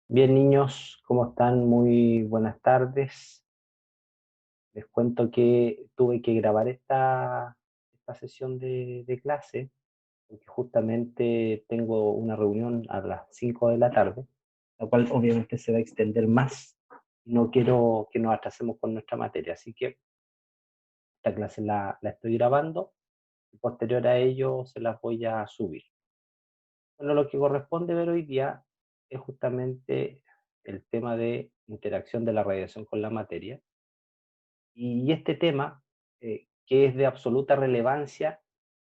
Bien, niños, ¿cómo están? Muy buenas tardes. Les cuento que tuve que grabar esta sesión de clase porque justamente tengo una reunión a las 5 de la tarde, la cual obviamente se va a extender más. No quiero que nos atrasemos con nuestra materia, así que esta clase la estoy grabando y posterior a ello se las voy a subir. Bueno, lo que corresponde ver hoy día es justamente el tema de interacción de la radiación con la materia. Y este tema, que es de absoluta relevancia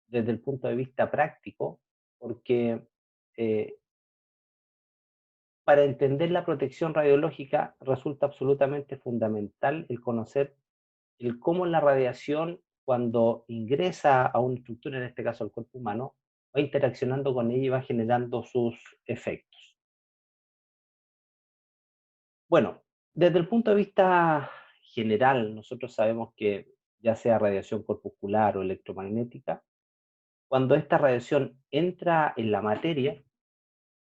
desde el punto de vista práctico, porque eh, para entender la protección radiológica resulta absolutamente fundamental el conocer el cómo la radiación, cuando ingresa a una estructura, en este caso el cuerpo humano, va interaccionando con ella y va generando sus efectos. Bueno, desde el punto de vista general, nosotros sabemos que ya sea radiación corpuscular o electromagnética, cuando esta radiación entra en la materia,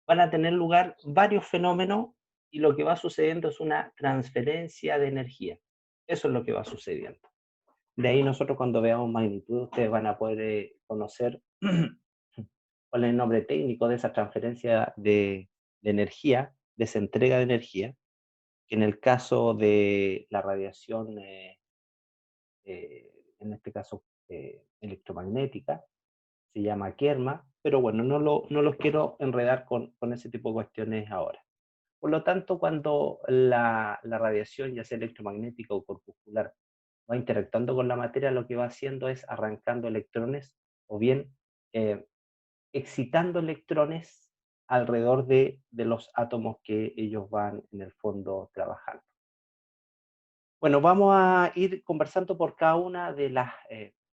van a tener lugar varios fenómenos y lo que va sucediendo es una transferencia de energía. Eso es lo que va sucediendo. De ahí nosotros cuando veamos magnitud, ustedes van a poder conocer cuál es el nombre técnico de esa transferencia de energía, de esa entrega de energía, que en el caso de la radiación, en este caso electromagnética, se llama Kerma, pero bueno, no los quiero enredar con ese tipo de cuestiones ahora. Por lo tanto, cuando la radiación, ya sea electromagnética o corpuscular, va interactuando con la materia, lo que va haciendo es arrancando electrones o bien eh, excitando electrones alrededor de los átomos que ellos van en el fondo trabajando. Bueno, vamos a ir conversando por cada una de las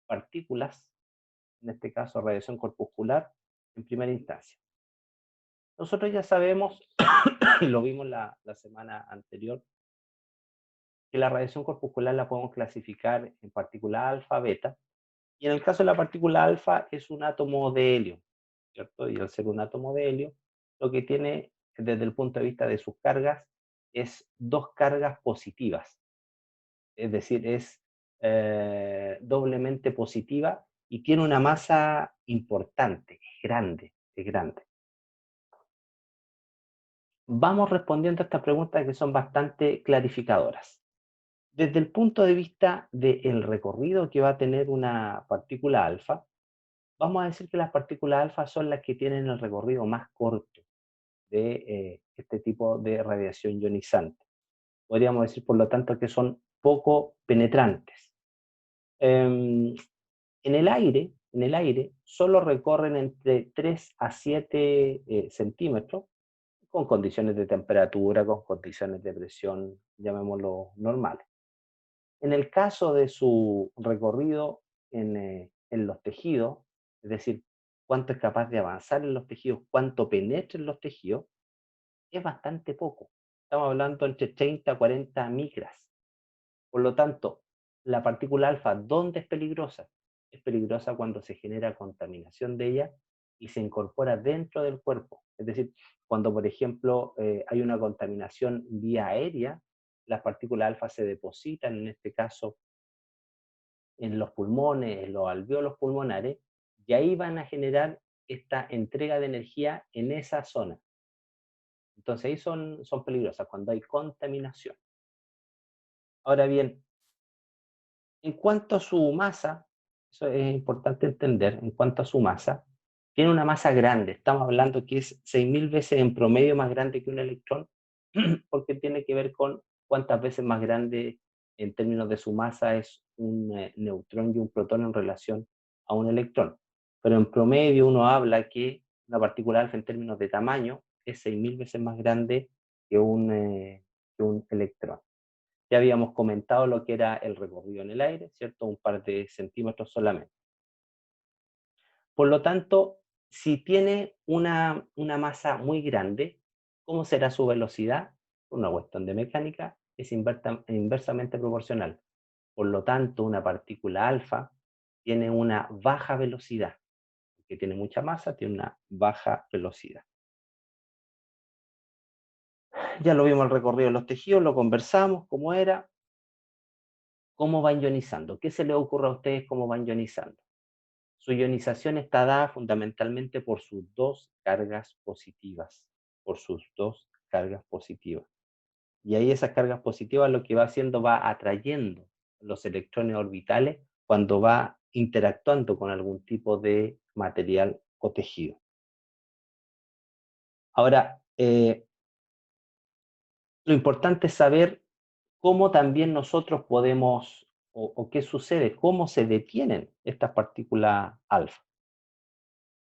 partículas, en este caso radiación corpuscular, en primera instancia. Nosotros ya sabemos, lo vimos la semana anterior, que la radiación corpuscular la podemos clasificar en partícula alfa, beta, y en el caso de la partícula alfa es un átomo de helio, ¿cierto? Y al ser un átomo de helio, lo que tiene desde el punto de vista de sus cargas es dos cargas positivas, es decir, es doblemente positiva y tiene una masa importante, es grande, es grande. Vamos respondiendo a estas preguntas que son bastante clarificadoras. Desde el punto de vista del recorrido que va a tener una partícula alfa, vamos a decir que las partículas alfa son las que tienen el recorrido más corto de este tipo de radiación ionizante. Podríamos decir, por lo tanto, que son poco penetrantes. Eh, en el aire solo recorren entre 3 a 7 centímetros, con condiciones de temperatura, con condiciones de presión, llamémoslo normales. En el caso de su recorrido en los tejidos, es decir, cuánto es capaz de avanzar en los tejidos, cuánto penetra en los tejidos, es bastante poco. Estamos hablando entre 30 a 40 micras. Por lo tanto, la partícula alfa, ¿dónde es peligrosa? Es peligrosa cuando se genera contaminación de ella y se incorpora dentro del cuerpo. Es decir, cuando, por ejemplo, hay una contaminación vía aérea, las partículas alfa se depositan, en este caso, en los pulmones, en los alvéolos pulmonares, y ahí van a generar esta entrega de energía en esa zona. Entonces ahí son peligrosas, cuando hay contaminación. Ahora bien, en cuanto a su masa, eso es importante entender, en cuanto a su masa, tiene una masa grande, estamos hablando que es 6.000 veces en promedio más grande que un electrón, porque tiene que ver con cuántas veces más grande en términos de su masa es un neutrón y un protón en relación a un electrón. Pero en promedio uno habla que una partícula alfa en términos de tamaño es 6.000 veces más grande que un electrón. Ya habíamos comentado lo que era el recorrido en el aire, ¿cierto? Un par de centímetros solamente. Por lo tanto, si tiene una masa muy grande, ¿cómo será su velocidad? Una cuestión de mecánica, es inversamente proporcional. Por lo tanto, una partícula alfa tiene una baja velocidad, que tiene mucha masa, tiene una baja velocidad. Ya lo vimos el recorrido de los tejidos, lo conversamos, cómo era, cómo van ionizando. ¿Qué se les ocurre a ustedes cómo van ionizando? Su ionización está dada fundamentalmente por sus dos cargas positivas, por sus dos cargas positivas. Y ahí esas cargas positivas lo que va haciendo va atrayendo los electrones orbitales cuando va interactuando con algún tipo de material o tejido. Ahora, lo importante es saber cómo también nosotros podemos, o qué sucede, cómo se detienen estas partículas alfa.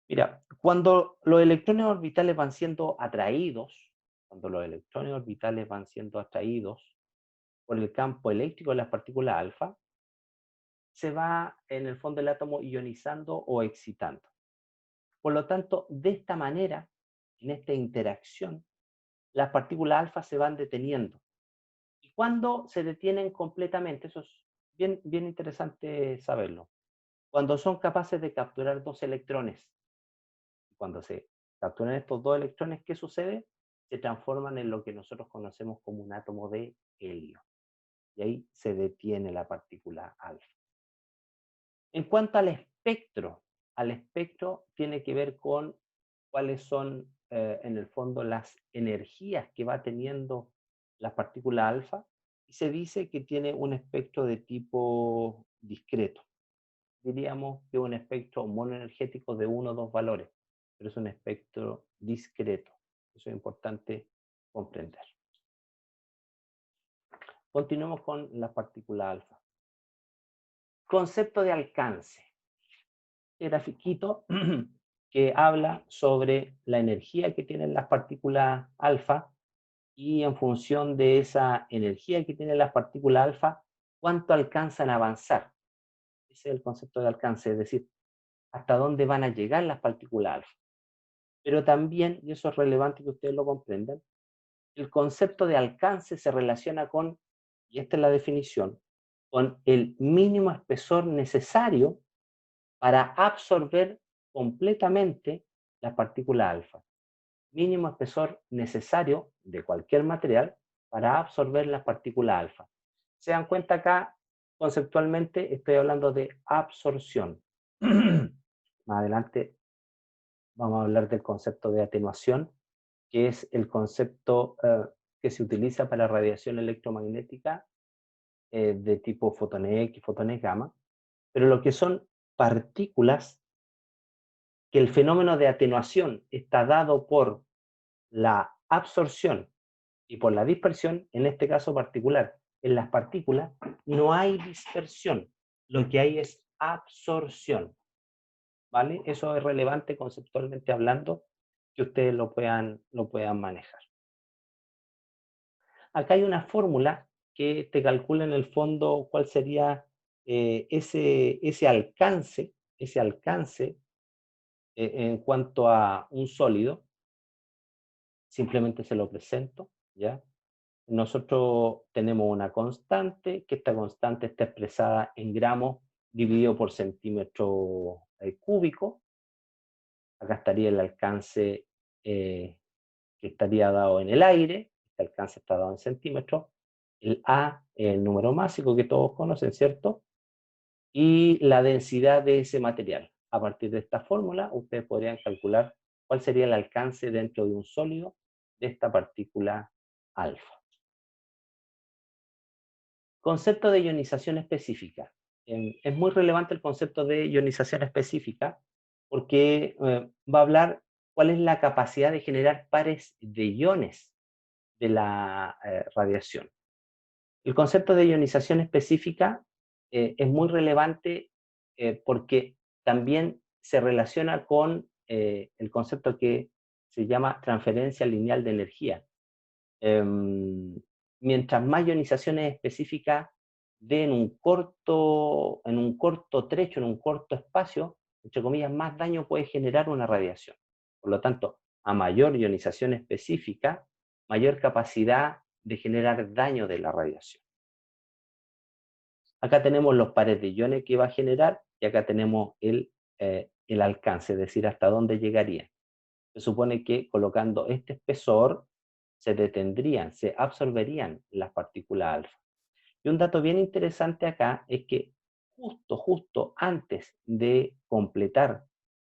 Mira, cuando los electrones orbitales van siendo atraídos, cuando los electrones orbitales van siendo atraídos por el campo eléctrico de las partículas alfa, se va en el fondo del átomo ionizando o excitando. Por lo tanto, de esta manera, en esta interacción, las partículas alfa se van deteniendo. ¿Y cuándo se detienen completamente? Eso es bien, bien interesante saberlo. Cuando son capaces de capturar dos electrones. Cuando se capturan estos dos electrones, ¿qué sucede? Se transforman en lo que nosotros conocemos como un átomo de helio. Y ahí se detiene la partícula alfa. En cuanto al espectro tiene que ver con cuáles son, en el fondo, las energías que va teniendo la partícula alfa, y se dice que tiene un espectro de tipo discreto. Diríamos que un espectro monoenergético de uno o dos valores, pero es un espectro discreto. Eso es importante comprender. Continuemos con la partícula alfa. Concepto de alcance. Este grafiquito que habla sobre la energía que tienen las partículas alfa y en función de esa energía que tienen las partículas alfa, cuánto alcanzan a avanzar. Ese es el concepto de alcance, es decir, hasta dónde van a llegar las partículas alfa. Pero también, y eso es relevante que ustedes lo comprendan, el concepto de alcance se relaciona con, y esta es la definición, con el mínimo espesor necesario para absorber completamente la partícula alfa. Mínimo espesor necesario de cualquier material para absorber la partícula alfa. Se dan cuenta acá, conceptualmente, estoy hablando de absorción. Más adelante vamos a hablar del concepto de atenuación, que es el concepto que se utiliza para radiación electromagnética de tipo fotones X, fotones gamma, pero lo que son partículas que el fenómeno de atenuación está dado por la absorción y por la dispersión, en este caso particular, en las partículas no hay dispersión, lo que hay es absorción, ¿vale? Eso es relevante conceptualmente hablando, que ustedes lo puedan manejar. Acá hay una fórmula que te calcula en el fondo cuál sería ese alcance en cuanto a un sólido. Simplemente se lo presento, ¿ya? Nosotros tenemos una constante, que esta constante está expresada en gramos dividido por centímetro cúbico. Acá estaría el alcance que estaría dado en el aire, este alcance está dado en centímetros. El A es el número másico que todos conocen, ¿cierto? Y la densidad de ese material. A partir de esta fórmula, ustedes podrían calcular cuál sería el alcance dentro de un sólido de esta partícula alfa. Concepto de ionización específica. Es muy relevante el concepto de ionización específica porque va a hablar cuál es la capacidad de generar pares de iones de la radiación. El concepto de ionización específica es muy relevante porque también se relaciona con el concepto que se llama transferencia lineal de energía. Mientras más ionizaciones específicas de en un corto trecho, en un corto espacio, entre comillas, más daño puede generar una radiación. Por lo tanto, a mayor ionización específica, mayor capacidad de generar daño de la radiación. Acá tenemos los pares de iones que va a generar y acá tenemos el alcance, es decir, hasta dónde llegaría. Se supone que colocando este espesor se detendrían, se absorberían las partículas alfa. Y un dato bien interesante acá es que justo antes de completar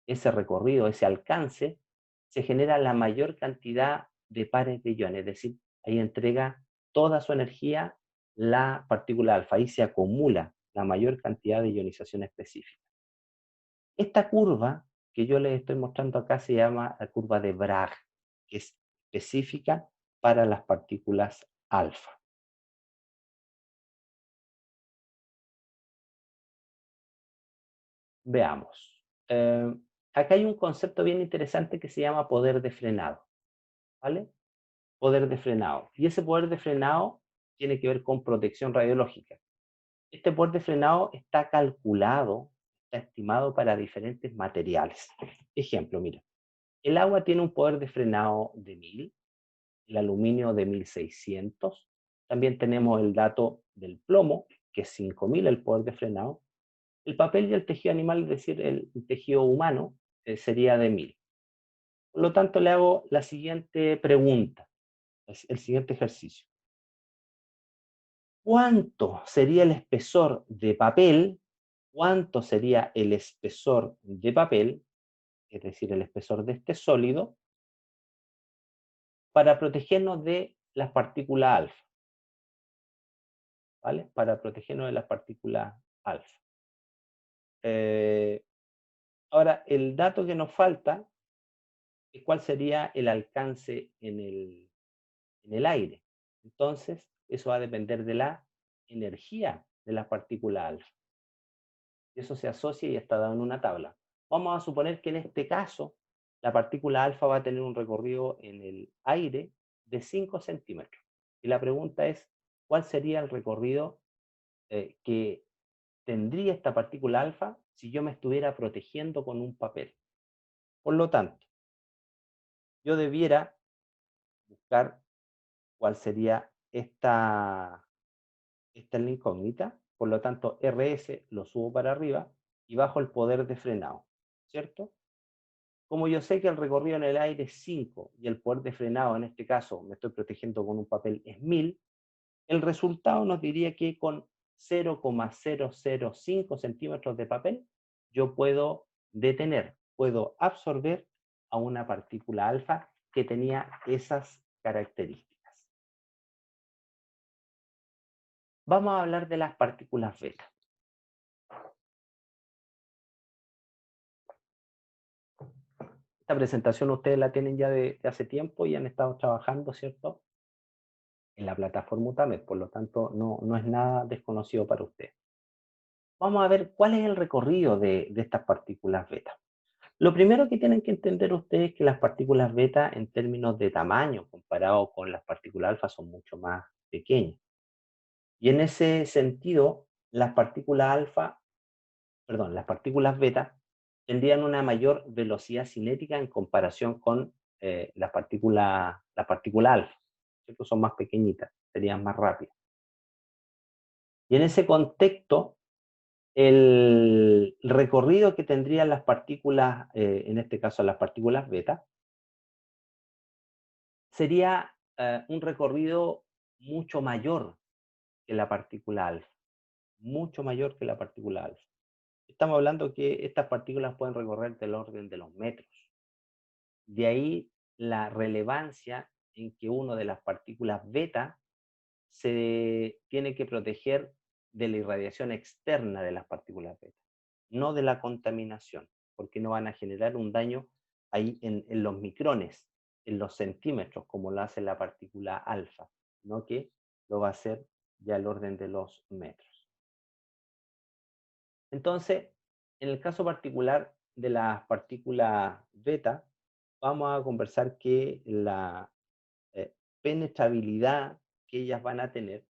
ese recorrido, ese alcance, se genera la mayor cantidad de pares de iones, es decir, ahí entrega toda su energía la partícula alfa, ahí se acumula la mayor cantidad de ionización específica. Esta curva que yo les estoy mostrando acá se llama la curva de Bragg, que es específica para las partículas alfa. Veamos. Acá hay un concepto bien interesante que se llama poder de frenado, ¿vale? Poder de frenado. Y ese poder de frenado tiene que ver con protección radiológica. Este poder de frenado está calculado, está estimado para diferentes materiales. Ejemplo, mira, el agua tiene un poder de frenado de 1000, el aluminio de 1600. También tenemos el dato del plomo, que es 5000 el poder de frenado. El papel y el tejido animal, es decir, el tejido humano, sería de 1000. Por lo tanto, le hago la siguiente pregunta, el siguiente ejercicio. ¿Cuánto sería el espesor de papel? ¿Cuánto sería el espesor de papel, es decir, el espesor de este sólido, para protegernos de las partículas alfa? ¿Vale? Para protegernos de las partículas alfa. Eh, Ahora, el dato que nos falta es cuál sería el alcance en el aire. Entonces, eso va a depender de la energía de la partícula alfa. Eso se asocia y está dado en una tabla. Vamos a suponer que en este caso, la partícula alfa va a tener un recorrido en el aire de 5 centímetros. Y la pregunta es, ¿cuál sería el recorrido que tendría esta partícula alfa si yo me estuviera protegiendo con un papel? Por lo tanto, yo debiera buscar cuál sería esta es la incógnita, por lo tanto RS lo subo para arriba y bajo el poder de frenado, ¿cierto? Como yo sé que el recorrido en el aire es 5 y el poder de frenado, en este caso me estoy protegiendo con un papel, es 1000, el resultado nos diría que con 0,005 centímetros de papel yo puedo detener, puedo absorber a una partícula alfa que tenía esas características. Vamos a hablar de las partículas beta. Esta presentación ustedes la tienen ya de hace tiempo y han estado trabajando, ¿cierto?, en la plataforma UTAMED, por lo tanto no es nada desconocido para ustedes. Vamos a ver cuál es el recorrido de estas partículas beta. Lo primero que tienen que entender ustedes es que las partículas beta en términos de tamaño comparado con las partículas alfa son mucho más pequeñas. Y en ese sentido, las partículas alfa, perdón, las partículas beta tendrían una mayor velocidad cinética en comparación con la partícula alfa, ¿cierto? Son más pequeñitas, serían más rápidas. Y en ese contexto, el recorrido que tendrían las partículas, en este caso las partículas beta, sería un recorrido mucho mayor que la partícula alfa, mucho mayor que la partícula alfa. Estamos hablando que estas partículas pueden recorrer del orden de los metros. De ahí la relevancia en que uno de las partículas beta se tiene que proteger de la irradiación externa de las partículas beta, no de la contaminación, porque no van a generar un daño ahí en los micrones, en los centímetros, como lo hace la partícula alfa, no que lo va a hacer ya al orden de los metros. Entonces, en el caso particular de las partículas beta, vamos a conversar que la penetrabilidad que ellas van a tener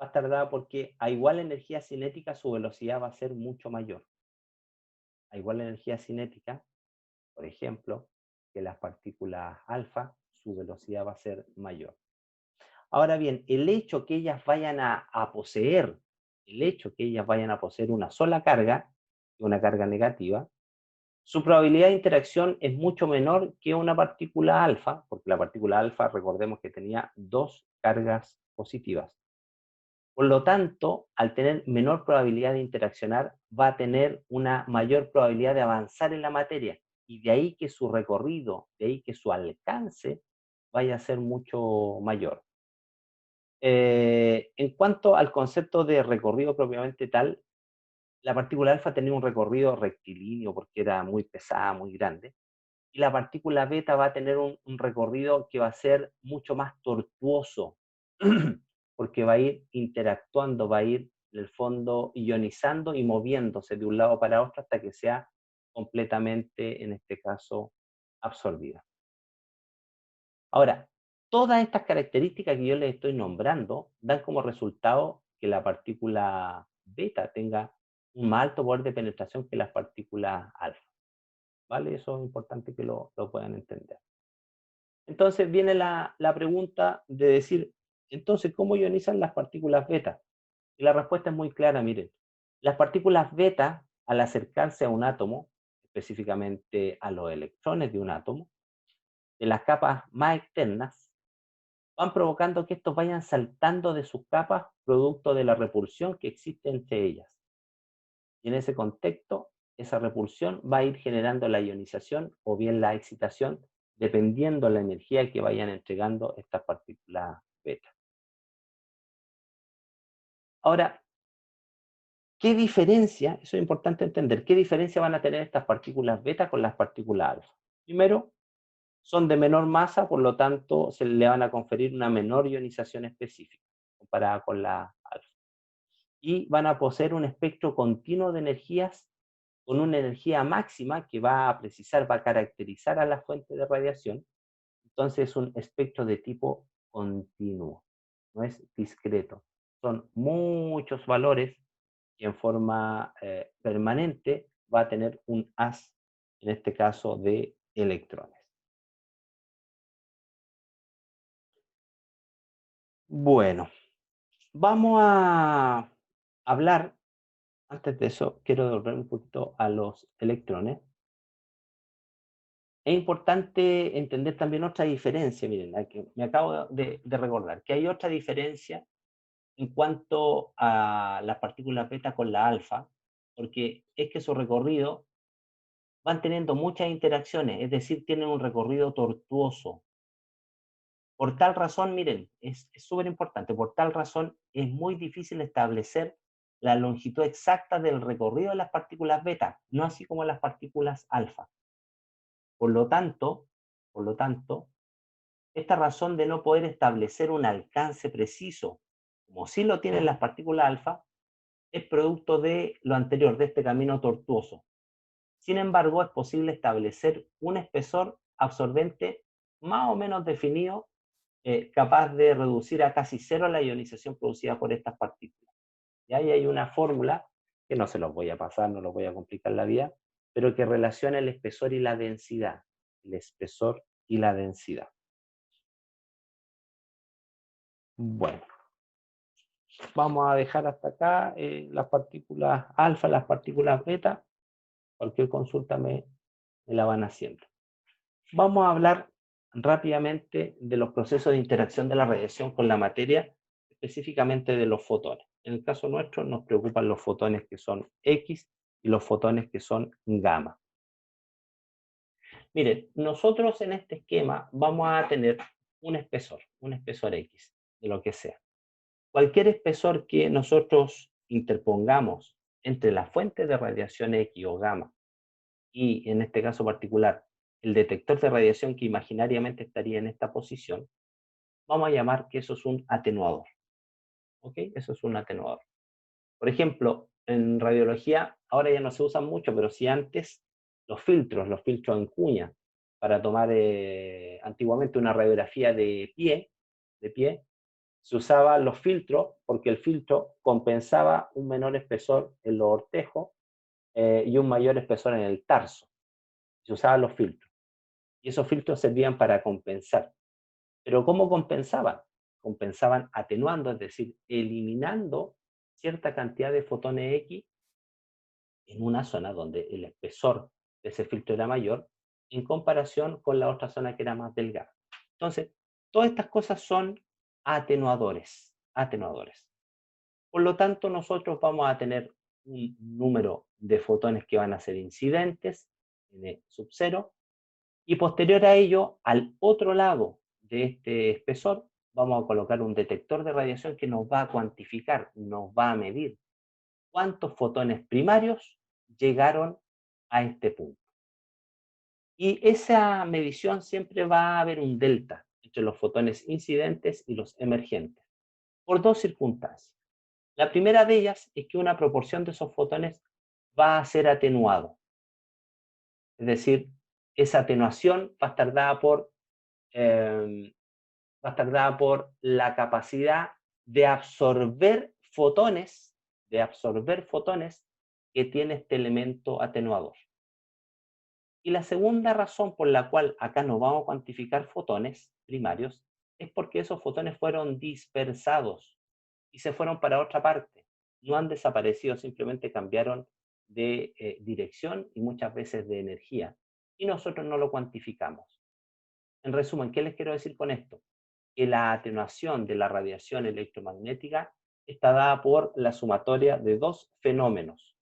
va a estar dada porque a igual energía cinética su velocidad va a ser mucho mayor. A igual energía cinética, por ejemplo, que las partículas alfa, su velocidad va a ser mayor. Ahora bien, el hecho que ellas vayan a poseer, el hecho que ellas vayan a poseer una sola carga, una carga negativa, Su probabilidad de interacción es mucho menor que una partícula alfa, porque la partícula alfa, recordemos que tenía dos cargas positivas. Por lo tanto, al tener menor probabilidad de interaccionar, va a tener una mayor probabilidad de avanzar en la materia. Y de ahí que su recorrido, de ahí que su alcance vaya a ser mucho mayor. En cuanto al concepto de recorrido propiamente tal, la partícula alfa tenía un recorrido rectilíneo porque era muy pesada, muy grande, y la partícula beta va a tener un recorrido que va a ser mucho más tortuoso, porque va a ir interactuando, va a ir en el fondo ionizando y moviéndose de un lado para otro hasta que sea completamente, en este caso, absorbida. Ahora, todas estas características que yo les estoy nombrando dan como resultado que la partícula beta tenga un más alto poder de penetración que las partículas alfa. ¿Vale? Eso es importante que lo puedan entender. Entonces viene la pregunta de decir, entonces, ¿cómo ionizan las partículas beta? Y la respuesta es muy clara, miren. Las partículas beta, al acercarse a un átomo, específicamente a los electrones de un átomo, de las capas más externas, van provocando que estos vayan saltando de sus capas producto de la repulsión que existe entre ellas. Y en ese contexto, esa repulsión va a ir generando la ionización o bien la excitación, dependiendo de la energía que vayan entregando estas partículas beta. Ahora, ¿qué diferencia? Eso es importante entender. ¿Qué diferencia van a tener estas partículas beta con las partículas alfa? Primero, son de menor masa, por lo tanto, se le van a conferir una menor ionización específica comparada con la alfa. Y van a poseer un espectro continuo de energías con una energía máxima que va a precisar, va a caracterizar a la fuente de radiación. Entonces es un espectro de tipo continuo, no es discreto. Son muchos valores y en forma permanente va a tener un haz, en este caso de electrones. Bueno, vamos a hablar, antes de eso, quiero devolver un poquito a los electrones. Es importante entender también otra diferencia, miren, aquí me acabo de recordar que hay otra diferencia en cuanto a las partículas beta con la alfa, porque es que su recorrido van teniendo muchas interacciones, es decir, tienen un recorrido tortuoso. Por tal razón, miren, es súper importante, por tal razón es muy difícil establecer la longitud exacta del recorrido de las partículas beta, no así como las partículas alfa. Por lo tanto, por lo tanto, esta razón de no poder establecer un alcance preciso, como sí lo tienen las partículas alfa, es producto de lo anterior, de este camino tortuoso. Sin embargo, es posible establecer un espesor absorbente más o menos definido, capaz de reducir a casi cero la ionización producida por estas partículas. Y ahí hay una fórmula, que no se los voy a pasar, no los voy a complicar la vida, pero que relaciona el espesor y la densidad. El espesor y la densidad. Bueno, vamos a dejar hasta acá las partículas alfa, las partículas beta. Cualquier consulta me la van haciendo. Vamos a hablar rápidamente de los procesos de interacción de la radiación con la materia, específicamente de los fotones. En el caso nuestro nos preocupan los fotones que son X y los fotones que son gamma. Miren, nosotros en este esquema vamos a tener un espesor X, de lo que sea. Cualquier espesor que nosotros interpongamos entre la fuente de radiación X o gamma y, en este caso particular, el detector de radiación que imaginariamente estaría en esta posición, vamos a llamar que eso es un atenuador. ¿Ok? Eso es un atenuador. Por ejemplo, en radiología, ahora ya no se usan mucho, pero sí antes, los filtros en cuña, para tomar antiguamente una radiografía de pie, se usaban los filtros porque el filtro compensaba un menor espesor en los ortejos y un mayor espesor en el tarso. Se usaban los filtros. Y esos filtros servían para compensar. Pero ¿cómo compensaban? Compensaban atenuando, es decir, eliminando cierta cantidad de fotones X en una zona donde el espesor ese filtro era mayor, en comparación con la otra zona que era más delgada. Entonces, todas estas cosas son atenuadores. Por lo tanto, nosotros vamos a tener un número de fotones que van a ser incidentes, N sub 0, y posterior a ello, al otro lado de este espesor, vamos a colocar un detector de radiación que nos va a cuantificar, nos va a medir cuántos fotones primarios llegaron a este punto. Y esa medición siempre va a haber un delta entre los fotones incidentes y los emergentes, por dos circunstancias. La primera de ellas es que una proporción de esos fotones va a ser atenuado. Es decir, esa atenuación va a estar dada eh, por la capacidad de absorber fotones que tiene este elemento atenuador. Y la segunda razón por la cual acá no vamos a cuantificar fotones primarios es porque esos fotones fueron dispersados y se fueron para otra parte. No han desaparecido, simplemente cambiaron de dirección y muchas veces de energía. Y nosotros no lo cuantificamos. En resumen, ¿qué les quiero decir con esto? Que la atenuación de la radiación electromagnética está dada por la sumatoria de dos fenómenos.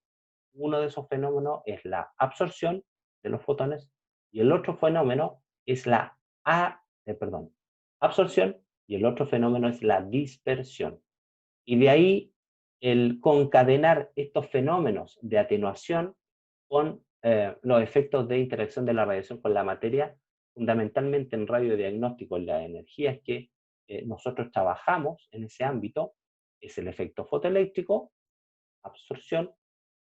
Uno de esos fenómenos es la absorción de los fotones y el otro fenómeno es la absorción y el otro fenómeno es la dispersión. Y de ahí el concadenar estos fenómenos de atenuación con los efectos de interacción de la radiación con la materia, fundamentalmente en radiodiagnóstico en la energía, es que nosotros trabajamos en ese ámbito, es el efecto fotoeléctrico, absorción,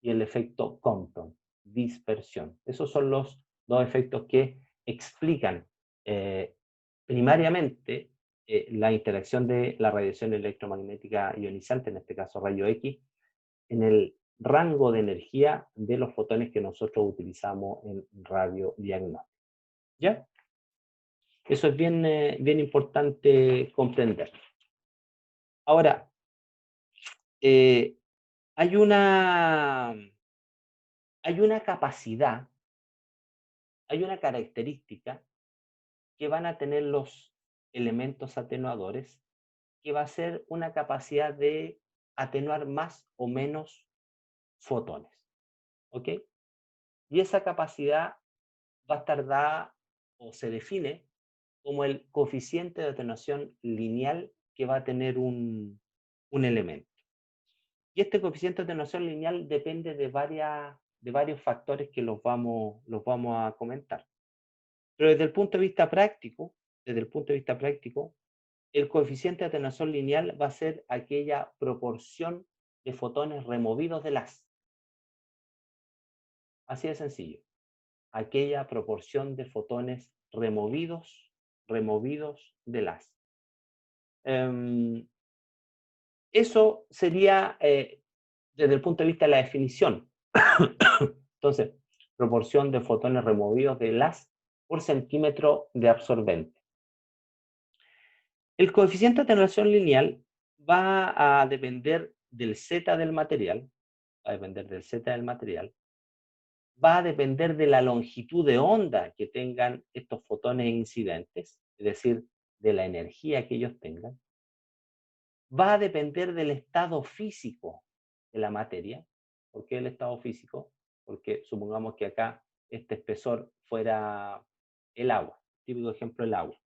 y el efecto Compton, dispersión. Esos son los dos efectos que explican eh, primariamente la interacción de la radiación electromagnética ionizante, en este caso rayo X, en el rango de energía de los fotones que nosotros utilizamos en radiodiagnóstico. ¿Ya? Eso es bien importante comprender. Ahora, eh, hay una, hay una capacidad, hay una característica que van a tener los elementos atenuadores, que va a ser una capacidad de atenuar más o menos fotones. ¿Ok? Y esa capacidad va a estar dada o se define como el coeficiente de atenuación lineal que va a tener un elemento. Y este coeficiente de atenuación lineal depende de varios factores que los vamos a comentar. Pero desde el punto de vista práctico, el coeficiente de atenuación lineal va a ser aquella proporción de fotones removidos del haz. Así de sencillo. Aquella proporción de fotones removidos del haz. Eso sería desde el punto de vista de la definición. Entonces, proporción de fotones removidos del haz por centímetro de absorbente. El coeficiente de atenuación lineal va a depender del Z del material, va a depender de la longitud de onda que tengan estos fotones incidentes, es decir, de la energía que ellos tengan, va a depender del estado físico de la materia. ¿Por qué el estado físico? Porque supongamos que acá este espesor fuera el agua, típico ejemplo el agua.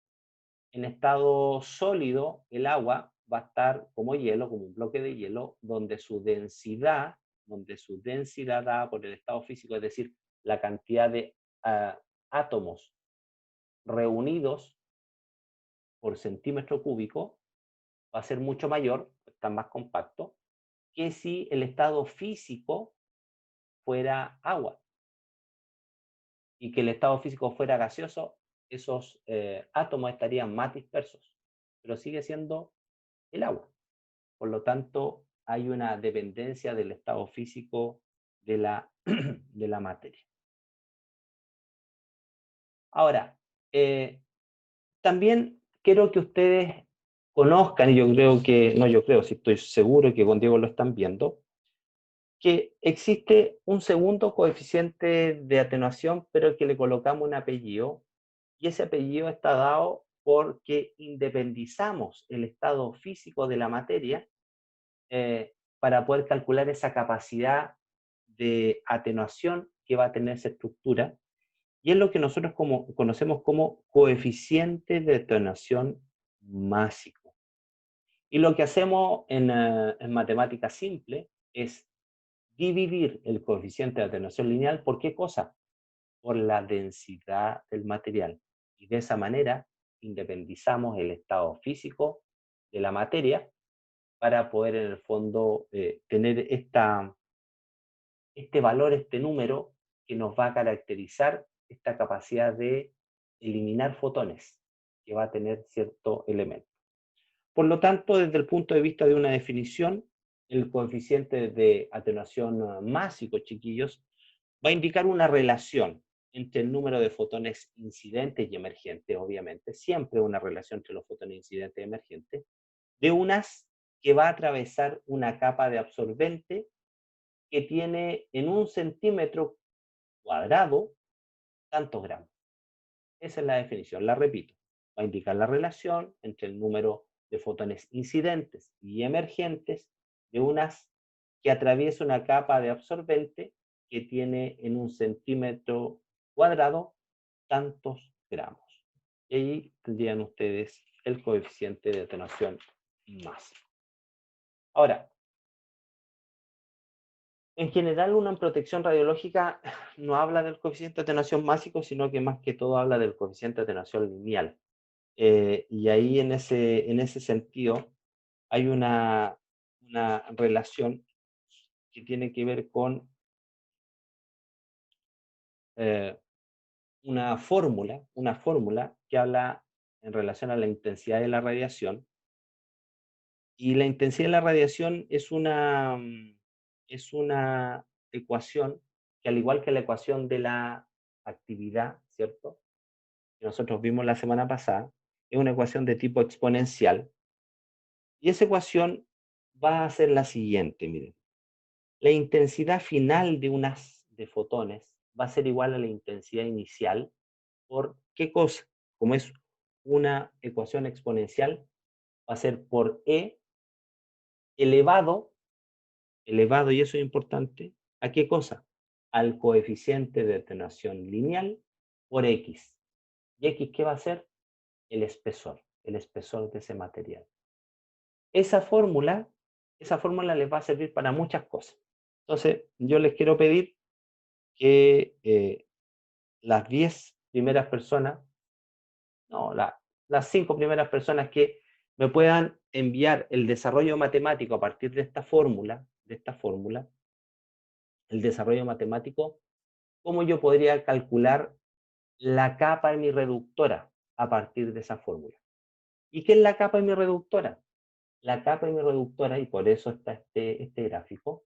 En estado sólido, el agua va a estar como hielo, como un bloque de hielo, donde su densidad dada por el estado físico, es decir, la cantidad de átomos reunidos por centímetro cúbico, va a ser mucho mayor, está más compacto, que si el estado físico fuera agua y que el estado físico fuera gaseoso, esos átomos estarían más dispersos, pero sigue siendo el agua. Por lo tanto, hay una dependencia del estado físico de de la materia. Ahora, también quiero que ustedes conozcan, y yo creo que, no yo creo, si estoy seguro que con Diego lo están viendo, Que existe un segundo coeficiente de atenuación, pero que le colocamos un apellido, y ese apellido está dado porque independizamos el estado físico de la materia para poder calcular esa capacidad de atenuación que va a tener esa estructura, y es lo que nosotros conocemos como coeficiente de atenuación másico. Y lo que hacemos en matemática simple es dividir el coeficiente de atenuación lineal por qué cosa? Por la densidad del material. Y de esa manera independizamos el estado físico de la materia para poder en el fondo tener este valor, este número que nos va a caracterizar esta capacidad de eliminar fotones que va a tener cierto elemento. Por lo tanto, desde el punto de vista de una definición, el coeficiente de atenuación másico, chiquillos, va a indicar una relación entre el número de fotones incidentes y emergentes, obviamente, siempre una relación entre los fotones incidentes y emergentes, de unas que va a atravesar una capa de absorbente que tiene en un centímetro cuadrado tantos gramos. Esa es la definición, la repito. Va a indicar la relación entre el número de fotones incidentes y emergentes de unas que atraviesa una capa de absorbente que tiene en un centímetro cuadrado tantos gramos. Y ahí tendrían ustedes el coeficiente de atenuación máximo. Ahora, en general, una protección radiológica no habla del coeficiente de atenuación másico, sino que más que todo habla del coeficiente de atenuación lineal. Y ahí en ese sentido hay una relación que tiene que ver con eh, una fórmula que habla en relación a la intensidad de la radiación. Y la intensidad de la radiación es una ecuación que, al igual que la ecuación de la actividad, ¿cierto? Que nosotros vimos la semana pasada, es una ecuación de tipo exponencial. Y esa ecuación va a ser la siguiente, miren. La intensidad final de un haz de fotones va a ser igual a la intensidad inicial por ¿qué cosa? Como es una ecuación exponencial, va a ser por E elevado, elevado, y eso es importante, ¿a qué cosa? Al coeficiente de atenuación lineal por X. ¿Y X qué va a ser? El espesor de ese material. Esa fórmula, esa fórmula les va a servir para muchas cosas. Entonces, yo les quiero pedir que las 10 primeras personas, no, las 5 primeras personas que me puedan enviar el desarrollo matemático a partir de esta fórmula, el desarrollo matemático, cómo yo podría calcular la capa de mi reductora a partir de esa fórmula. ¿Y qué es la capa de mi reductora? La capa de mi reductora, y por eso está este gráfico,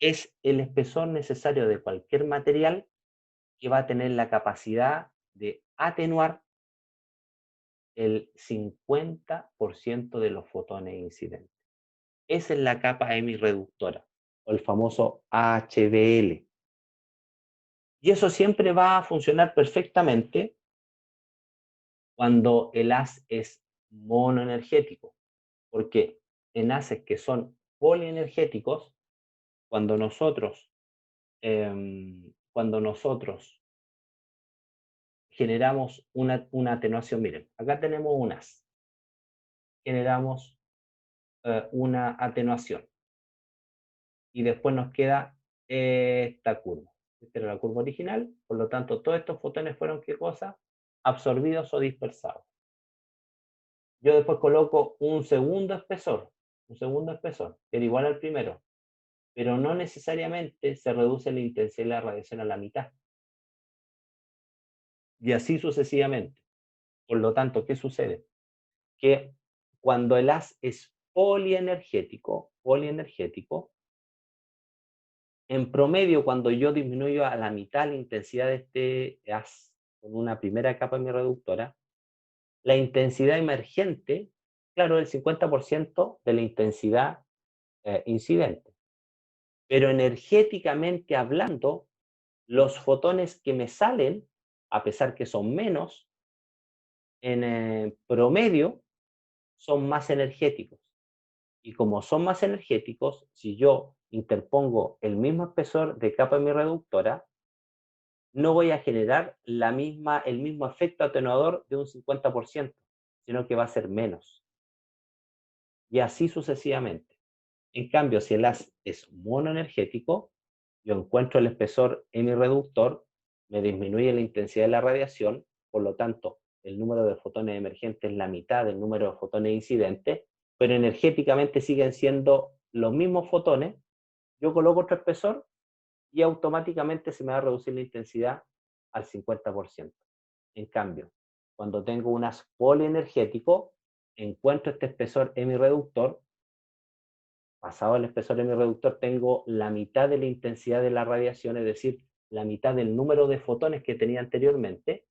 es el espesor necesario de cualquier material que va a tener la capacidad de atenuar el 50% de los fotones incidentes. Esa es la capa hemireductora, o el famoso HDL. Y eso siempre va a funcionar perfectamente cuando el haz es monoenergético, porque en haces que son polienergéticos, cuando cuando nosotros generamos una atenuación, miren, acá tenemos un haz, generamos una atenuación y después nos queda esta curva. Esta era la curva original, por lo tanto, todos estos fotones fueron, ¿qué cosa? Absorbidos o dispersados. Yo después coloco un segundo espesor, que era igual al primero, pero no necesariamente se reduce la intensidad de la radiación a la mitad. Y así sucesivamente. Por lo tanto, ¿qué sucede? Que cuando el haz es polienergético, en promedio, cuando yo disminuyo a la mitad la intensidad de este haz con una primera capa de mi reductora, la intensidad emergente, claro, es el 50% de la intensidad incidente. pero energéticamente hablando, los fotones que me salen, a pesar que son menos, en promedio son más energéticos. Y como son más energéticos, si yo interpongo el mismo espesor de capa en mi reductora, no voy a generar el mismo efecto atenuador de un 50%, sino que va a ser menos. Y así sucesivamente. En cambio, si el haz es monoenergético, yo encuentro el espesor en mi reductor, me disminuye la intensidad de la radiación, por lo tanto, el número de fotones emergentes es la mitad del número de fotones incidentes, pero energéticamente siguen siendo los mismos fotones. Yo coloco otro espesor y automáticamente se me va a reducir la intensidad al 50%. En cambio, cuando tengo un haz polienergético, encuentro este espesor en mi reductor. Pasado el espesor de mi reductor, tengo la mitad de la intensidad de la radiación, es decir, la mitad del número de fotones que tenía anteriormente,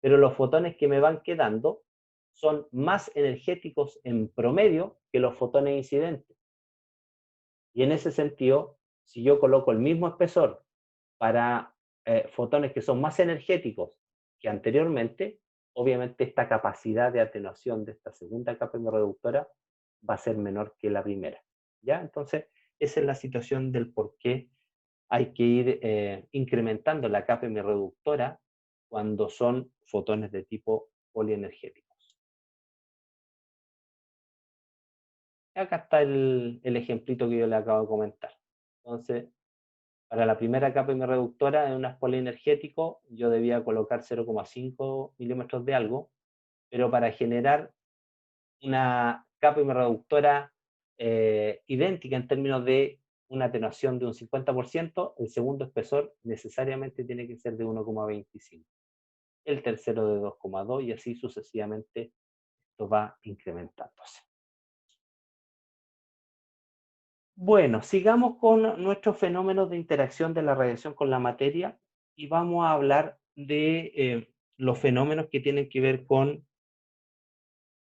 pero los fotones que me van quedando son más energéticos en promedio que los fotones incidentes. Y en ese sentido, si yo coloco el mismo espesor para fotones que son más energéticos que anteriormente, obviamente esta capacidad de atenuación de esta segunda capa reductora va a ser menor que la primera. ¿Ya? Entonces, esa es la situación del por qué hay que ir incrementando la capa reductora cuando son fotones de tipo polienergéticos. Acá está el ejemplito que yo le acabo de comentar. Entonces, para la primera capa reductora en un haz polienergético, yo debía colocar 0,5 milímetros de algo, pero para generar una capa reductora idéntica en términos de una atenuación de un 50%, el segundo espesor necesariamente tiene que ser de 1,25, el tercero de 2,2 y así sucesivamente esto va incrementándose. Bueno, sigamos con nuestros fenómenos de interacción de la radiación con la materia y vamos a hablar de los fenómenos que tienen que ver con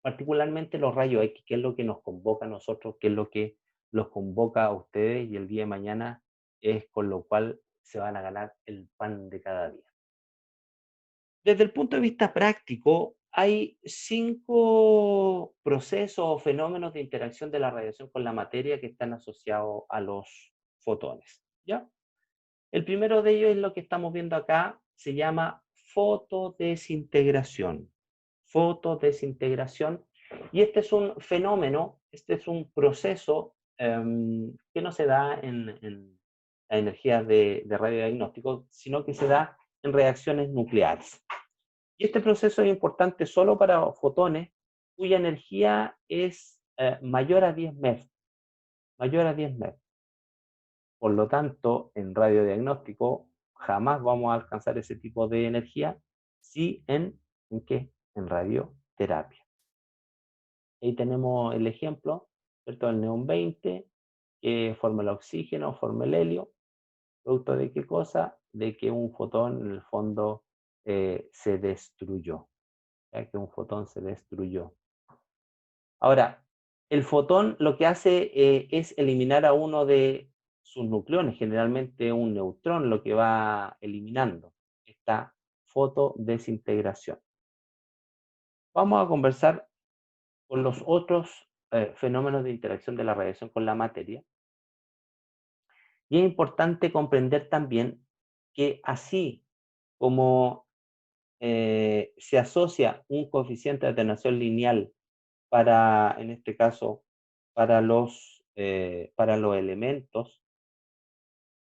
particularmente los rayos X, que es lo que nos convoca a nosotros, que es lo que los convoca a ustedes y el día de mañana es con lo cual se van a ganar el pan de cada día. Desde el punto de vista práctico, hay 5 procesos o fenómenos de interacción de la radiación con la materia que están asociados a los fotones, ¿ya? El primero de ellos es lo que estamos viendo acá, se llama fotodesintegración. Fotodesintegración. Y este es un fenómeno, este es un proceso que no se da en la energía de radiodiagnóstico, sino que se da en reacciones nucleares. Y este proceso es importante solo para fotones cuya energía es mayor a 10 MeV. Mayor a 10 MeV. Por lo tanto, en radiodiagnóstico jamás vamos a alcanzar ese tipo de energía, sí ¿en qué? En radioterapia. Ahí tenemos el ejemplo, ¿cierto? El neón 20, que forma el oxígeno, forma el helio, ¿producto de qué cosa? De que un fotón en el fondo se destruyó, ¿ya? Que un fotón se destruyó. Ahora, el fotón lo que hace es eliminar a uno de sus nucleones, generalmente un neutrón, lo que va eliminando esta fotodesintegración. Vamos a conversar con los otros fenómenos de interacción de la radiación con la materia. Y es importante comprender también que así como se asocia un coeficiente de atenuación lineal para, en este caso, para los elementos,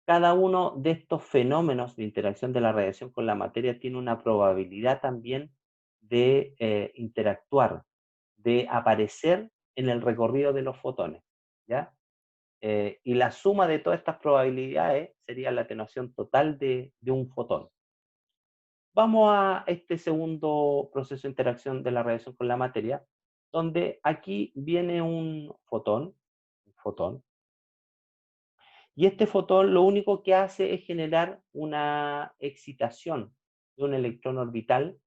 cada uno de estos fenómenos de interacción de la radiación con la materia tiene una probabilidad también de interactuar, de aparecer en el recorrido de los fotones, ¿ya? Y la suma de todas estas probabilidades sería la atenuación total de un fotón. Vamos a este segundo proceso de interacción de la radiación con la materia, donde aquí viene un fotón, y este fotón lo único que hace es generar una excitación de un electrón orbital,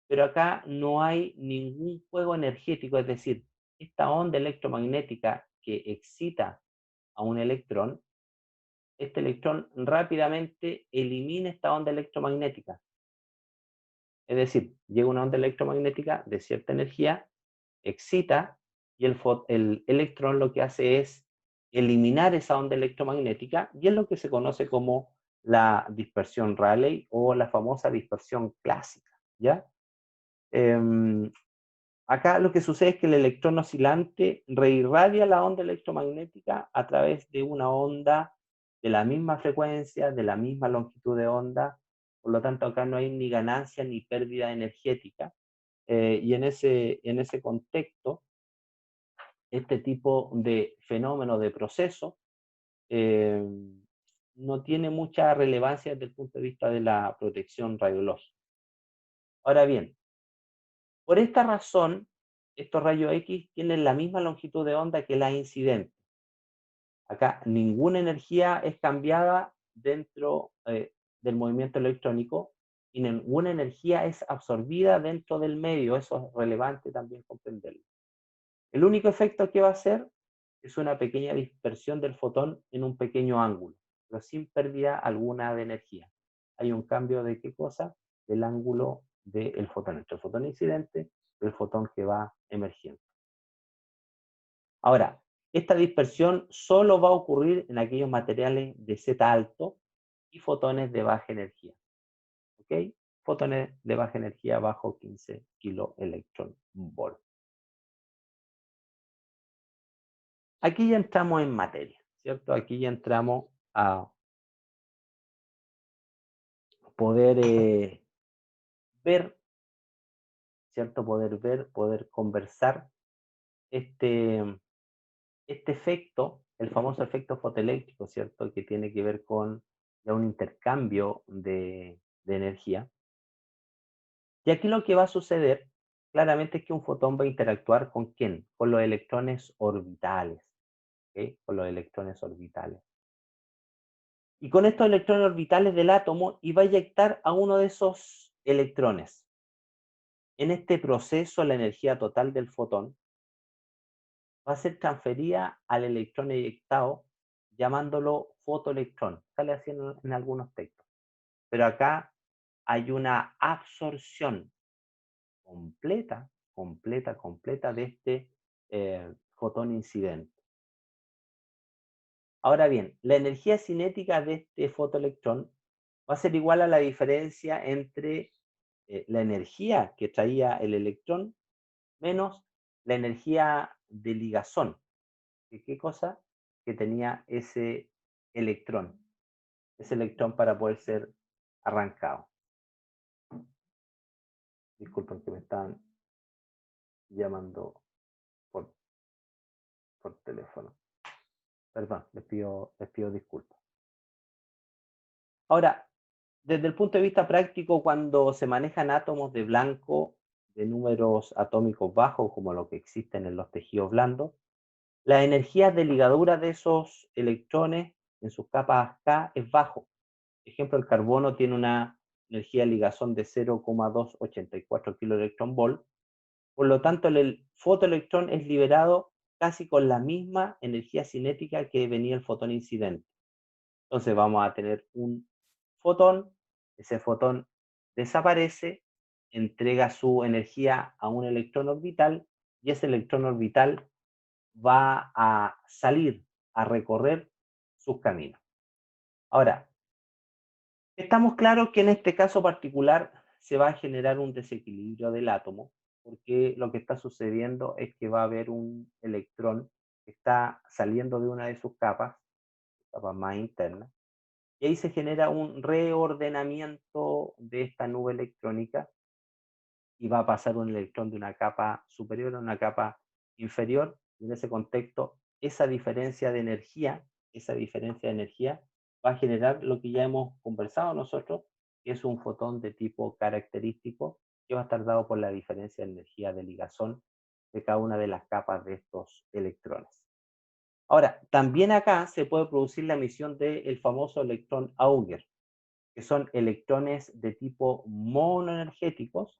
pero acá no hay ningún juego energético, es decir, esta onda electromagnética que excita a un electrón este electrón rápidamente elimina esta onda electromagnética. Es decir, llega una onda electromagnética de cierta energía, excita, y el electrón lo que hace es eliminar esa onda electromagnética, y es lo que se conoce como la dispersión Rayleigh o la famosa dispersión clásica, ¿ya? Em, Acá lo que sucede es que el electrón oscilante reirradia la onda electromagnética a través de una onda de la misma frecuencia, de la misma longitud de onda, por lo tanto acá no hay ni ganancia ni pérdida energética, y en ese contexto, este tipo de fenómeno de proceso eh, no tiene mucha relevancia desde el punto de vista de la protección radiológica. Ahora bien, por esta razón, estos rayos X tienen la misma longitud de onda que la incidente. Acá ninguna energía es cambiada dentro del movimiento electrónico y ninguna energía es absorbida dentro del medio. Eso es relevante también comprenderlo. El único efecto que va a hacer es una pequeña dispersión del fotón en un pequeño ángulo, pero sin pérdida alguna de energía. Hay un cambio de qué cosa? Del ángulo del fotón, entre el fotón incidente y el fotón que va emergiendo. Ahora, esta dispersión solo va a ocurrir en aquellos materiales de Z alto y fotones de baja energía. ¿Ok? Fotones de baja energía bajo 15 kiloelectronvolt. Aquí ya entramos en materia, ¿cierto? Aquí ya entramos a poder ver, ¿cierto? Poder ver, poder conversar este, este efecto, el famoso efecto fotoeléctrico, ¿cierto? Que tiene que ver con ya un intercambio de energía. Y aquí lo que va a suceder claramente es que un fotón va a interactuar con ¿quién? Con los electrones orbitales, ¿ok? Con los electrones orbitales. Y con estos electrones orbitales del átomo y va a eyectar a uno de esos electrones. En este proceso, la energía total del fotón va a ser transferida al electrón eyectado, llamándolo fotoelectrón. Sale así en algunos textos. Pero acá hay una absorción completa de este fotón incidente. Ahora bien, la energía cinética de este fotoelectrón va a ser igual a la diferencia entre la energía que traía el electrón menos la energía de ligazón. ¿Qué cosa? Que tenía ese electrón para poder ser arrancado. Disculpen que me están llamando por, por teléfono. Perdón, les pido disculpas. Ahora, desde el punto de vista práctico, cuando se manejan átomos de blanco de números atómicos bajos, como lo que existen en los tejidos blandos, la energía de ligadura de esos electrones en sus capas K es bajo. Por ejemplo, el carbono tiene una energía de ligazón de 0,284 kiloelectronvolt. Por lo tanto, el fotoelectrón es liberado casi con la misma energía cinética que venía el fotón incidente. Entonces vamos a tener un fotón, ese fotón desaparece, entrega su energía a un electrón orbital y ese electrón orbital va a salir a recorrer sus caminos. Ahora, estamos claros que en este caso particular se va a generar un desequilibrio del átomo, porque lo que está sucediendo es que va a haber un electrón que está saliendo de una de sus capas más internas, y ahí se genera un reordenamiento de esta nube electrónica y va a pasar un electrón de una capa superior a una capa inferior, y en ese contexto, esa diferencia de energía va a generar lo que ya hemos conversado nosotros, que es un fotón de tipo característico, que va a estar dado por la diferencia de energía de ligazón de cada una de las capas de estos electrones. Ahora, también acá se puede producir la emisión del famoso electrón Auger, que son electrones de tipo monoenergéticos,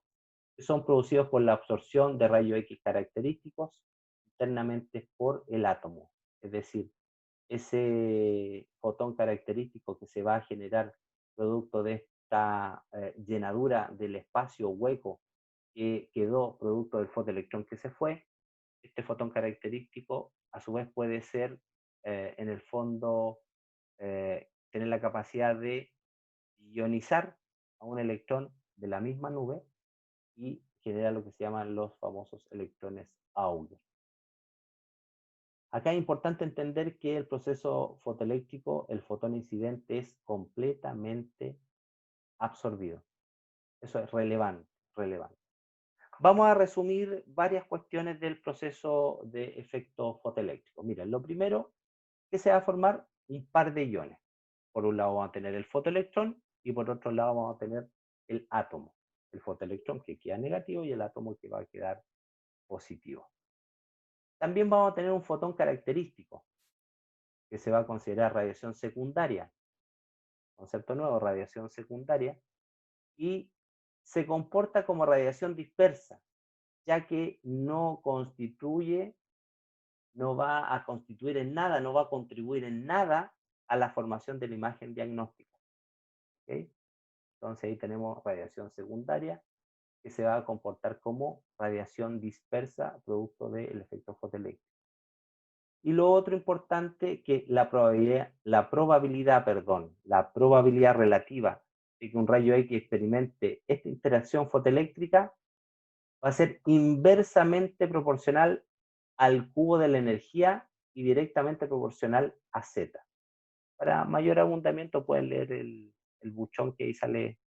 que son producidos por la absorción de rayos X característicos internamente por el átomo. Es decir, ese fotón característico que se va a generar producto de esta llenadura del espacio hueco que quedó producto del fotoelectrón que se fue, este fotón característico a su vez puede ser, en el fondo, tener la capacidad de ionizar a un electrón de la misma nube y genera lo que se llaman los famosos electrones Auger. Acá es importante entender que el proceso fotoeléctrico, el fotón incidente es completamente absorbido. Eso es relevante, relevante. Vamos a resumir varias cuestiones del proceso de efecto fotoeléctrico. Miren, lo primero que se va a formar un par de iones. Por un lado vamos a tener el fotoelectrón y por otro lado vamos a tener el átomo. El fotoelectrón que queda negativo y el átomo que va a quedar positivo. También vamos a tener un fotón característico que se va a considerar radiación secundaria. Concepto nuevo, radiación secundaria. Y se comporta como radiación dispersa, ya que no constituye, no va a constituir en nada, no va a contribuir en nada a la formación de la imagen diagnóstica. ¿Okay? Entonces ahí tenemos radiación secundaria que se va a comportar como radiación dispersa producto del efecto fotoeléctrico. Y lo otro importante que la probabilidad relativa de que un rayo X experimente esta interacción fotoeléctrica va a ser inversamente proporcional al cubo de la energía y directamente proporcional a Z. Para mayor abundamiento pueden leer el buchón que ahí sale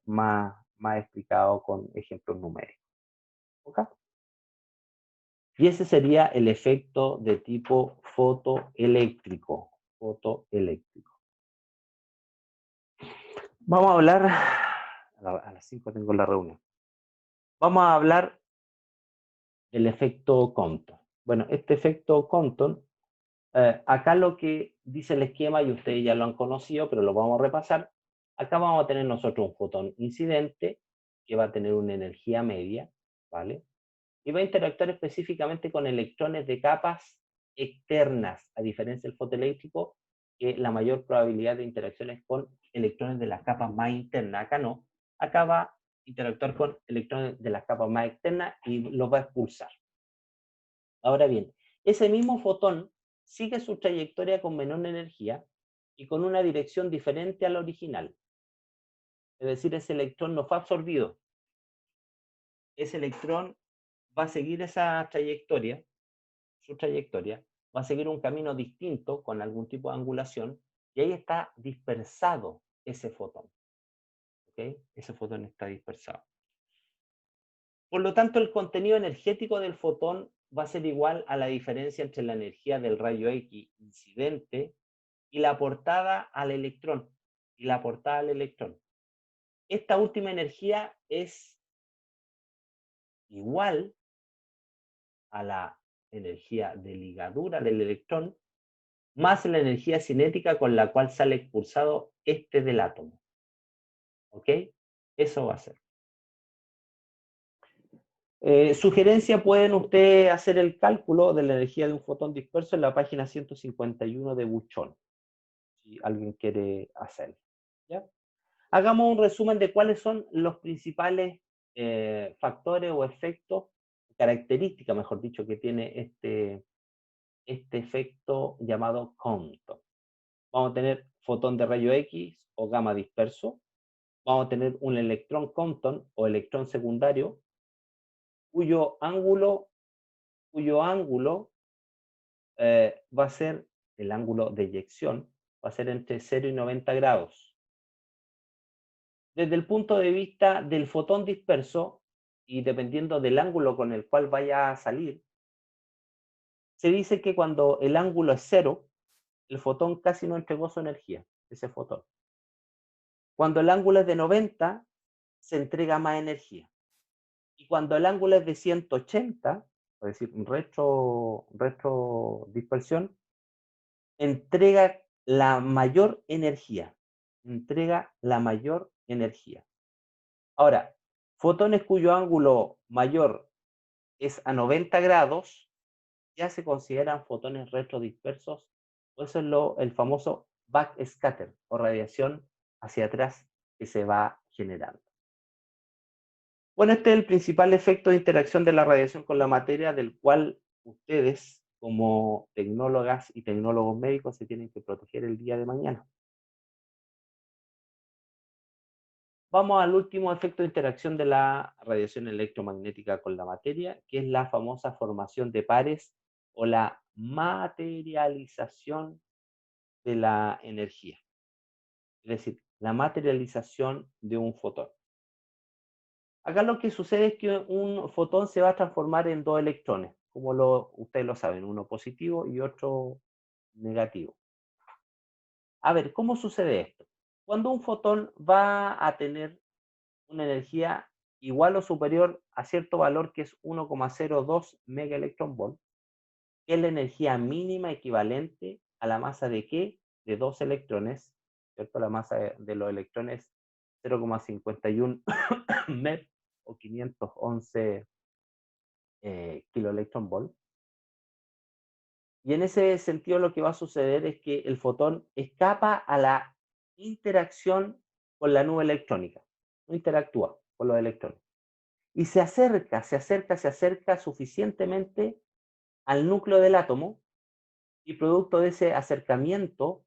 más explicado con ejemplos numéricos. ¿Okay? Y ese sería el efecto de tipo fotoeléctrico. Fotoeléctrico. Vamos a hablar, a las 5 tengo la reunión. Vamos a hablar del efecto Compton. Bueno, este efecto Compton, acá lo que dice el esquema, y ustedes ya lo han conocido, pero lo vamos a repasar. Acá vamos a tener nosotros un fotón incidente que va a tener una energía media, ¿vale? Y va a interactuar específicamente con electrones de capas externas, a diferencia del fotoeléctrico, que la mayor probabilidad de interacción es con electrones de las capas más internas. Acá no, acá va a interactuar con electrones de las capas más externas y los va a expulsar. Ahora bien, ese mismo fotón sigue su trayectoria con menor energía y con una dirección diferente a la original. Es decir, ese electrón no fue absorbido. Ese electrón va a seguir esa trayectoria, su trayectoria, va a seguir un camino distinto con algún tipo de angulación y ahí está dispersado ese fotón. ¿Okay? Ese fotón está dispersado. Por lo tanto, el contenido energético del fotón va a ser igual a la diferencia entre la energía del rayo X incidente y la aportada al electrón. Esta última energía es igual a la energía de ligadura del electrón más la energía cinética con la cual sale expulsado este del átomo. ¿Ok? Eso va a ser. Sugerencia, pueden ustedes hacer el cálculo de la energía de un fotón disperso en la página 151 de Buchón, si alguien quiere hacerlo. ¿Ya? Hagamos un resumen de cuáles son los principales factores o efectos, características, mejor dicho, que tiene este efecto llamado Compton. Vamos a tener fotón de rayo X o gamma disperso. Vamos a tener un electrón Compton o electrón secundario, cuyo ángulo va a ser, el ángulo de eyección, va a ser entre 0 y 90 grados. Desde el punto de vista del fotón disperso, y dependiendo del ángulo con el cual vaya a salir, se dice que cuando el ángulo es 0, el fotón casi no entregó su energía, ese fotón. Cuando el ángulo es de 90, se entrega más energía. Y cuando el ángulo es de 180, es decir, retrodispersión, entrega la mayor energía. Entrega la mayor energía. Ahora, fotones cuyo ángulo mayor es a 90 grados, ya se consideran fotones retrodispersos Eso es el famoso backscatter o radiación hacia atrás que se va generando. Bueno, este es el principal efecto de interacción de la radiación con la materia, del cual ustedes, como tecnólogas y tecnólogos médicos, se tienen que proteger el día de mañana. Vamos al último efecto de interacción de la radiación electromagnética con la materia, que es la famosa formación de pares o la materialización de la energía. Es decir, la materialización de un fotón. Acá lo que sucede es que un fotón se va a transformar en dos electrones, como ustedes lo saben, uno positivo y otro negativo. A ver, ¿cómo sucede esto? Cuando un fotón va a tener una energía igual o superior a cierto valor que es 1,02 megaelectronvolt, que es la energía mínima equivalente a la masa de ¿qué? De dos electrones, ¿cierto? La masa de los electrones 0,51 MeV o 511 kiloelectronvolt. Y en ese sentido lo que va a suceder es que el fotón escapa a la interacción con la nube electrónica, no interactúa con los electrones. Y se acerca suficientemente al núcleo del átomo, y producto de ese acercamiento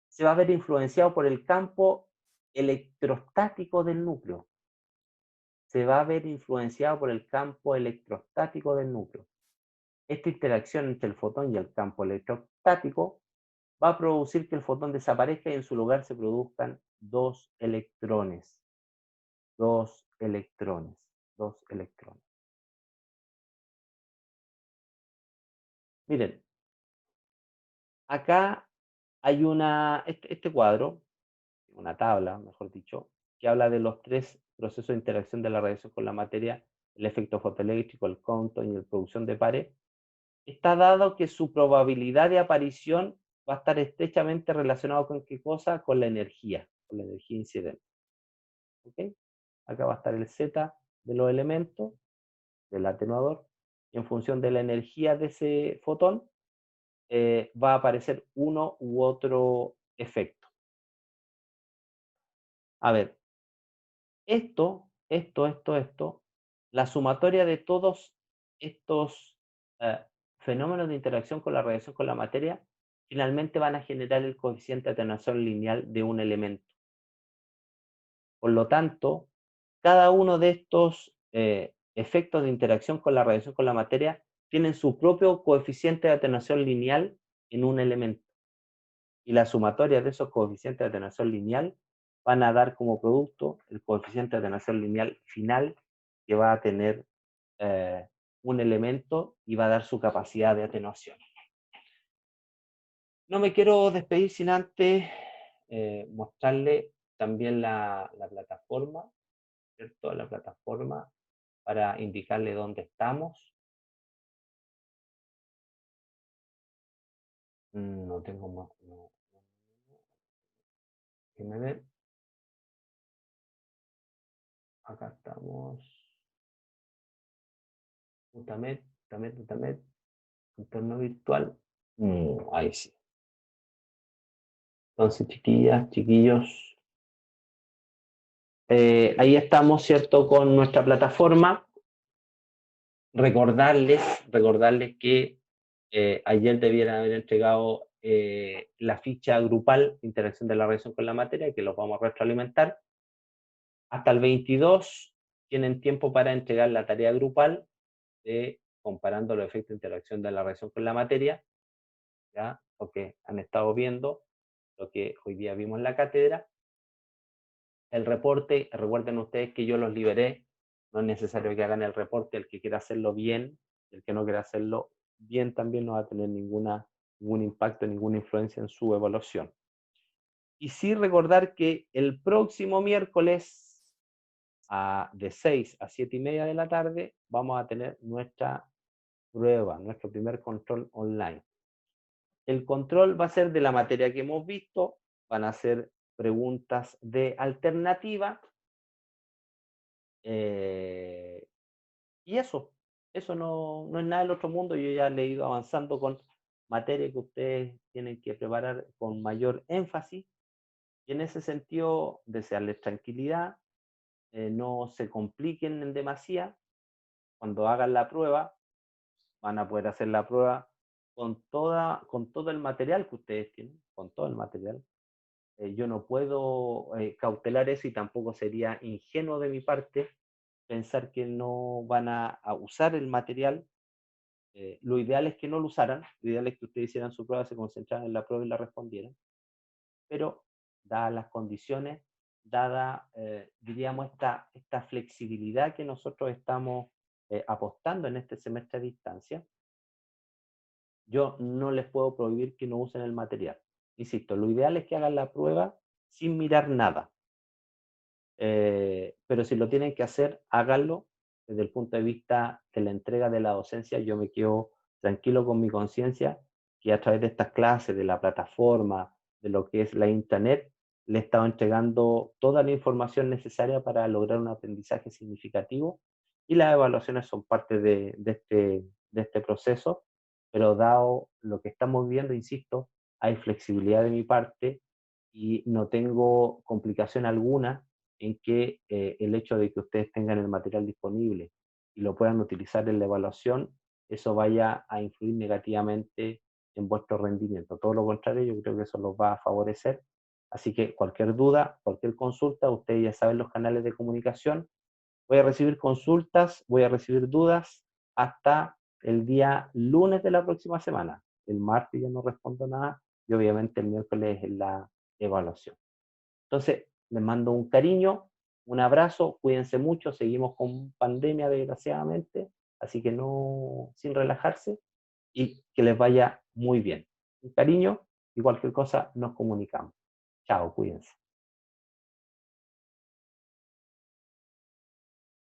se va a ver influenciado por el campo electrostático del núcleo. Se va a ver influenciado por el campo electrostático del núcleo. Esta interacción entre el fotón y el campo electrostático va a producir que el fotón desaparezca y en su lugar se produzcan dos electrones. Dos electrones. Dos electrones. Miren, acá hay este cuadro, una tabla, mejor dicho, que habla de los tres procesos de interacción de la radiación con la materia, el efecto fotoeléctrico, el Compton y la producción de pares. Está dado que su probabilidad de aparición va a estar estrechamente relacionado con qué cosa, con la energía incidente. ¿Okay? Acá va a estar el Z de los elementos, del atenuador, y en función de la energía de ese fotón, va a aparecer uno u otro efecto. A ver, la sumatoria de todos estos eh, fenómenos de interacción con la radiación con la materia, finalmente van a generar el coeficiente de atenuación lineal de un elemento. Por lo tanto, cada uno de estos efectos de interacción con la radiación con la materia tienen su propio coeficiente de atenuación lineal en un elemento. Y la sumatoria de esos coeficientes de atenuación lineal van a dar como producto el coeficiente de atenuación lineal final que va a tener un elemento y va a dar su capacidad de atenuación. No me quiero despedir sin antes mostrarle también la plataforma, ¿cierto? La plataforma para indicarle dónde estamos. No tengo más. No, que me ven. Acá estamos. Utamed, entorno virtual. Ahí sí. Entonces, chiquillas, chiquillos, ahí estamos, ¿cierto? Con nuestra plataforma. Recordarles que ayer debieran haber entregado la ficha grupal de interacción de la radiación con la materia, que los vamos a retroalimentar. Hasta el 22 tienen tiempo para entregar la tarea grupal de comparando los efectos de interacción de la radiación con la materia, ¿ya? Porque han estado viendo lo que hoy día vimos en la cátedra. El reporte, recuerden ustedes que yo los liberé, no es necesario que hagan el reporte, el que quiera hacerlo bien, el que no quiera hacerlo bien también no va a tener ningún impacto, ninguna influencia en su evaluación. Y sí recordar que el próximo miércoles de 6 a 7 y media de la tarde vamos a tener nuestra prueba, nuestro primer control online. El control va a ser de la materia que hemos visto, van a ser preguntas de alternativa, y eso no es nada del otro mundo. Yo ya le he ido avanzando con materia que ustedes tienen que preparar con mayor énfasis. Y en ese sentido, desearles tranquilidad, no se compliquen en demasía. Cuando hagan la prueba, van a poder hacer la prueba con todo el material que ustedes tienen, con todo el material. Yo no puedo cautelar eso y tampoco sería ingenuo de mi parte pensar que no van a usar el material. Lo ideal es que no lo usaran, lo ideal es que ustedes hicieran su prueba, se concentraran en la prueba y la respondieran, pero dadas las condiciones, dada, diríamos, esta flexibilidad que nosotros estamos apostando en este semestre a distancia, yo no les puedo prohibir que no usen el material. Insisto, lo ideal es que hagan la prueba sin mirar nada. Pero si lo tienen que hacer, háganlo. Desde el punto de vista de la entrega de la docencia, yo me quedo tranquilo con mi conciencia que a través de estas clases, de la plataforma, de lo que es la intranet, le he estado entregando toda la información necesaria para lograr un aprendizaje significativo y las evaluaciones son parte de este proceso, pero dado lo que estamos viendo, insisto, hay flexibilidad de mi parte y no tengo complicación alguna en que el hecho de que ustedes tengan el material disponible y lo puedan utilizar en la evaluación, eso vaya a influir negativamente en vuestro rendimiento. Todo lo contrario, yo creo que eso los va a favorecer. Así que cualquier duda, cualquier consulta, ustedes ya saben los canales de comunicación. Voy a recibir consultas, voy a recibir dudas hasta el día lunes de la próxima semana. El martes ya no respondo nada y obviamente el miércoles es la evaluación. Entonces, les mando un cariño, un abrazo, cuídense mucho, seguimos con pandemia desgraciadamente, así que no, sin relajarse y que les vaya muy bien. Un cariño y cualquier cosa nos comunicamos. Chao, cuídense.